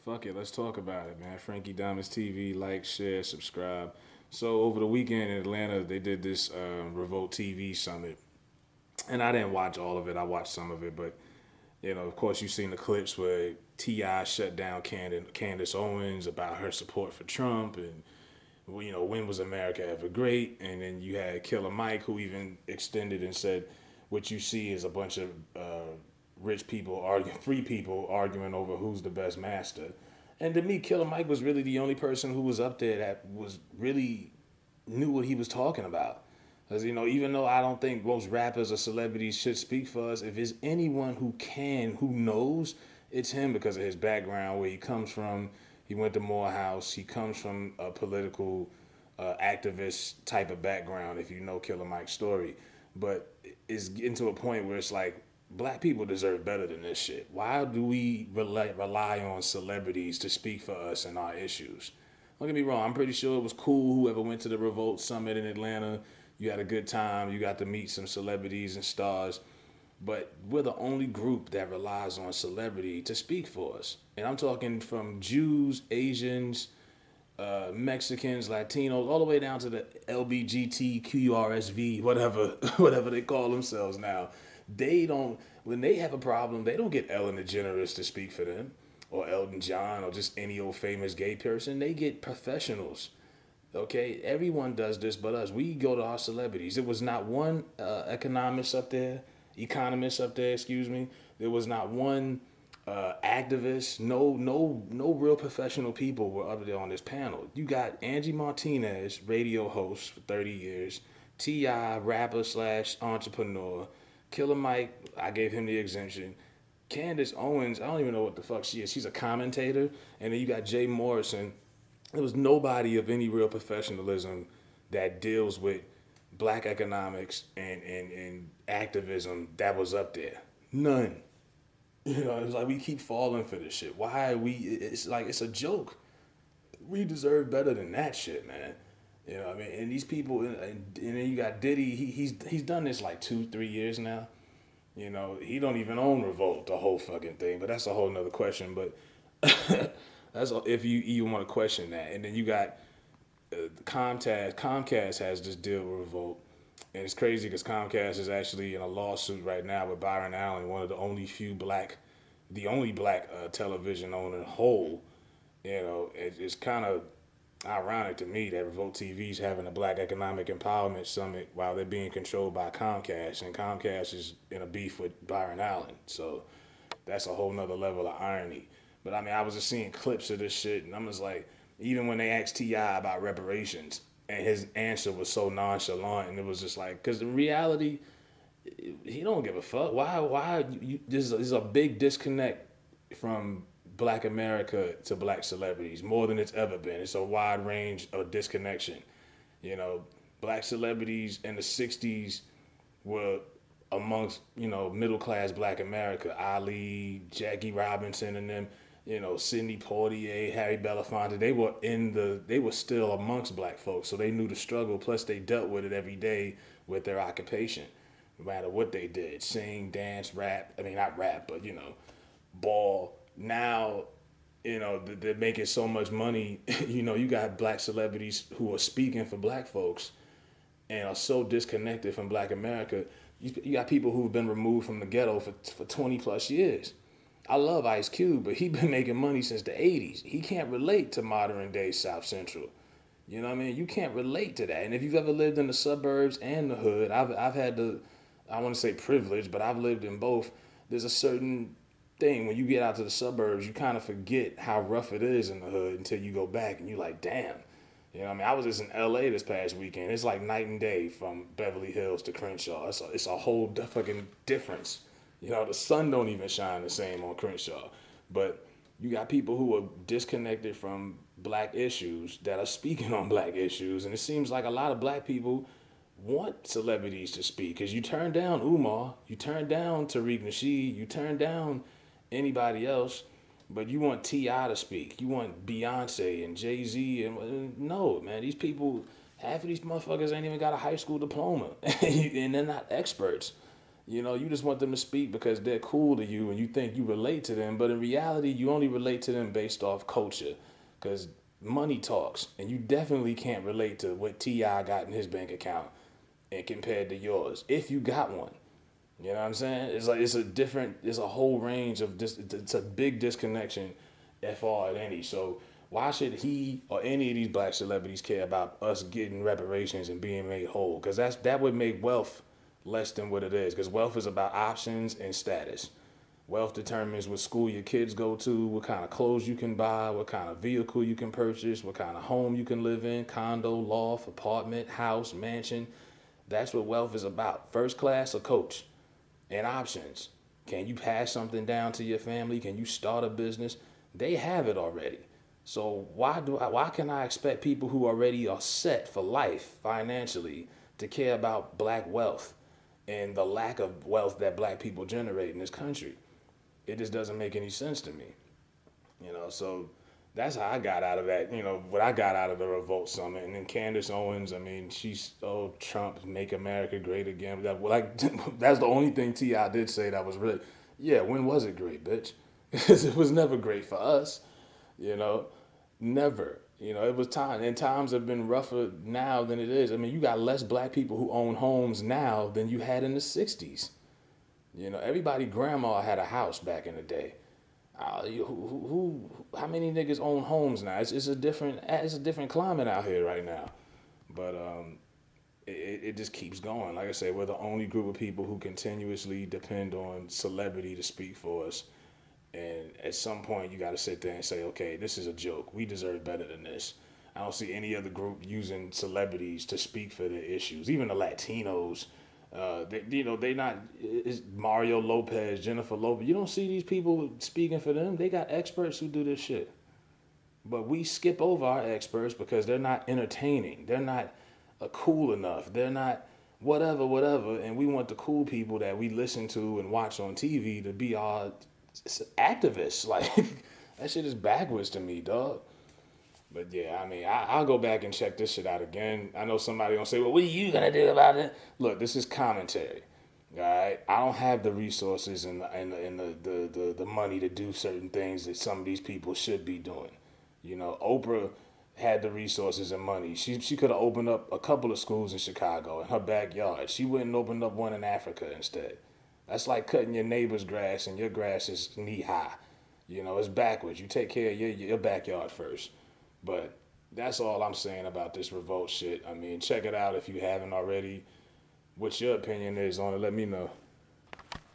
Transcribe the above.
Fuck it, let's talk about it, man. Frankie Diamonds TV, like, share, subscribe. So over the weekend in Atlanta, they did this Revolt TV Summit, and I didn't watch all of it. I watched some of it, but of course, you've seen the clips where Ti shut down Candace Owens about her support for Trump, and when was America ever great? And then you had Killer Mike, who even extended and said, what you see is a bunch of rich people arguing, free people arguing over who's the best master. And to me, Killer Mike was really the only person who was up there that was really knew what he was talking about. Because, even though I don't think most rappers or celebrities should speak for us, if there's anyone who can, who knows, it's him because of his background, where he comes from. He went to Morehouse. He comes from a political activist type of background, if you know Killer Mike's story. But it's getting to a point where it's like, black people deserve better than this shit. Why do we rely on celebrities to speak for us and our issues? Don't get me wrong, I'm pretty sure it was cool whoever went to the Revolt Summit in Atlanta. You had a good time. You got to meet some celebrities and stars. But we're the only group that relies on celebrity to speak for us. And I'm talking from Jews, Asians, Mexicans, Latinos, all the way down to the LBGTQRSV, whatever, whatever they call themselves now. They don't, when they have a problem, they don't get Ellen DeGeneres to speak for them, or Elton John, or just any old famous gay person. They get professionals. Okay, everyone does this but us. We go to our celebrities. There was not one economist up there, excuse me. There was not one activist. No real professional people were up there on this panel. You got Angie Martinez, radio host for 30 years, Ti, rapper slash entrepreneur, Killer Mike, I gave him the exemption. Candace Owens, I don't even know what the fuck she is. She's a commentator. And then you got Jay Morrison. There was nobody of any real professionalism that deals with black economics and activism that was up there. None. It's like we keep falling for this shit. Why are we? It's like it's a joke. We deserve better than that shit, man. What I mean? And these people, and then you got Diddy. He's done this like 2-3 years now. He don't even own Revolt, the whole fucking thing. But that's a whole nother question. But that's if you even want to question that. And then you got Comcast. Comcast has this deal with Revolt. And it's crazy because Comcast is actually in a lawsuit right now with Byron Allen, one of the only black television owner whole. It's kind of ironic to me that Revolt TV is having a Black Economic Empowerment Summit while they're being controlled by Comcast, and Comcast is in a beef with Byron Allen. So that's a whole nother level of irony. But I mean, I was just seeing clips of this shit, and I'm just like, even when they asked T.I. about reparations, and his answer was so nonchalant, and it was just like, because in reality, he don't give a fuck. Why? There's a big disconnect from black America to black celebrities, more than it's ever been. It's a wide range of disconnection. Black celebrities in the 60s were amongst, middle class black America. Ali, Jackie Robinson and them, Sidney Poitier, Harry Belafonte, they were still amongst black folks. So they knew the struggle, plus they dealt with it every day with their occupation. No matter what they did, sing, dance, rap, I mean not rap, but ball. Now, they're making so much money. You got black celebrities who are speaking for black folks and are so disconnected from black America. You got people who've been removed from the ghetto for 20 plus years. I love Ice Cube, but he's been making money since the 80s. He can't relate to modern day South Central. You know what I mean? You can't relate to that. And if you've ever lived in the suburbs and the hood, I've had the, I want to say privilege, but I've lived in both. There's a certain thing when you get out to the suburbs, you kind of forget how rough it is in the hood until you go back and you're like, damn. What I mean? I was just in LA this past weekend. It's like night and day from Beverly Hills to Crenshaw. It's a whole fucking difference. The sun don't even shine the same on Crenshaw. But you got people who are disconnected from black issues that are speaking on black issues. And it seems like a lot of black people want celebrities to speak. Because you turn down Umar, you turn down Tariq Nasheed, you turn down anybody else, but you want T.I. to speak. You want Beyonce and Jay-Z. And no, man, these people, half of these motherfuckers ain't even got a high school diploma. And they're not experts. You know, you just want them to speak because they're cool to you and you think you relate to them. But in reality, you only relate to them based off culture because money talks. And you definitely can't relate to what T.I. got in his bank account and compared to yours if you got one. You know what I'm saying? It's like it's a whole range of it's a big disconnection, if all at any. So why should he or any of these black celebrities care about us getting reparations and being made whole? Because that would make wealth less than what it is. Because wealth is about options and status. Wealth determines what school your kids go to, what kind of clothes you can buy, what kind of vehicle you can purchase, what kind of home you can live in, condo, loft, apartment, house, mansion. That's what wealth is about. First class or coach and options. Can you pass something down to your family? Can you start a business? They have it already. So why can I expect people who already are set for life financially to care about black wealth and the lack of wealth that black people generate in this country? It just doesn't make any sense to me. You know, so that's how I got out of that. You know, what I got out of the Revolt Summit, and then Candace Owens. I mean, she's Trump, make America great again. That's the only thing T.I. did say that was really, yeah. When was it great, bitch? Because it was never great for us. You know, never. You know, it was time, and times have been rougher now than it is. I mean, you got less black people who own homes now than you had in the '60s. You know, everybody grandma had a house back in the day. How many niggas own homes now? It's a different climate out here right now. But it just keeps going. Like I said, we're the only group of people who continuously depend on celebrity to speak for us. And at some point, you got to sit there and say, okay, this is a joke. We deserve better than this. I don't see any other group using celebrities to speak for their issues. Even the Latinos, they not. It's Mario Lopez, Jennifer Lopez. You don't see these people speaking for them. They got experts who do this shit. But we skip over our experts because they're not entertaining. They're not cool enough. They're not whatever, whatever. And we want the cool people that we listen to and watch on TV to be our activists. Like, that shit is backwards to me, dog. But yeah, I mean, I'll go back and check this shit out again. I know somebody gonna say, "Well, what are you gonna do about it?" Look, this is commentary. All right, I don't have the resources and the money to do certain things that some of these people should be doing. You know, Oprah had the resources and money. She could have opened up a couple of schools in Chicago in her backyard. She wouldn't open up one in Africa instead. That's like cutting your neighbor's grass and your grass is knee high. You know, it's backwards. You take care of your backyard first. But that's all I'm saying about this revolt shit. I mean, check it out if you haven't already. What your opinion is on it, let me know.